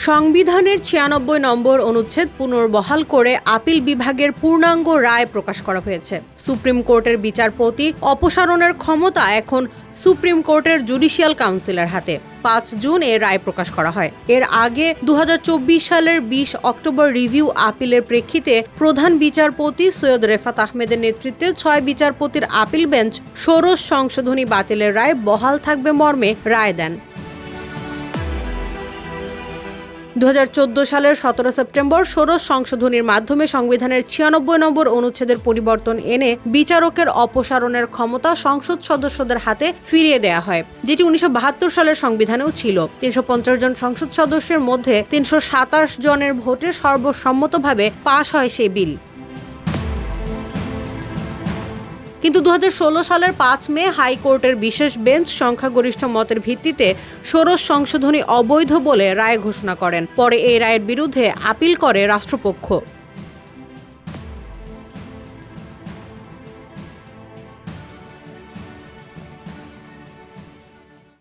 সংবিধানের ৯৬ নম্বর অনুচ্ছেদ পুনর্বহাল করে আপিল বিভাগের পূর্ণাঙ্গ রায় প্রকাশ করা হয়েছে। সুপ্রিম কোর্টের বিচারপতি অপসারণের ক্ষমতা এখন সুপ্রিম কোর্টের জুডিশিয়াল কাউন্সিলের হাতে। ৫ জুন এর রায় প্রকাশ করা হয়। এর আগে ২০২৪ সালের ২০ অক্টোবর রিভিউ আপিলের প্রেক্ষিতে প্রধান বিচারপতি সৈয়দ রেফাত আহমেদের নেতৃত্বে ৬ বিচারপতির আপিল বেঞ্চ ষোড়শ সংশোধনী বাতিলের রায় বহাল থাকবে মর্মে রায় দেন। ২০১৪ সালের ১৭ সেপ্টেম্বর ষোড়শ সংশোধনীর মাধ্যমে সংবিধানের ৯৬ নম্বর অনুচ্ছেদের পরিবর্তন এনে বিচারকের অপসারণের ক্ষমতা সংসদ সদস্যদের হাতে ফিরিয়ে দেয়া হয়, যেটি ১৯৭২ সালের সংবিধানেও ছিল। ৩৫০ জন সংসদ সদস্যের মধ্যে ৩২৭ জনের ভোটে সর্বসম্মতভাবে পাশ হয় সেই বিল। কিন্তু ২০১৬ সালের ৫ মে হাইকোর্টের বিশেষ বেঞ্চ সংখ্যাগরিষ্ঠ মতের ভিত্তিতে ষোড়শ সংশোধনী অবৈধ বলে রায় ঘোষণা করেন। পরে এই রায়ের বিরুদ্ধে আপিল করে রাষ্ট্রপক্ষ।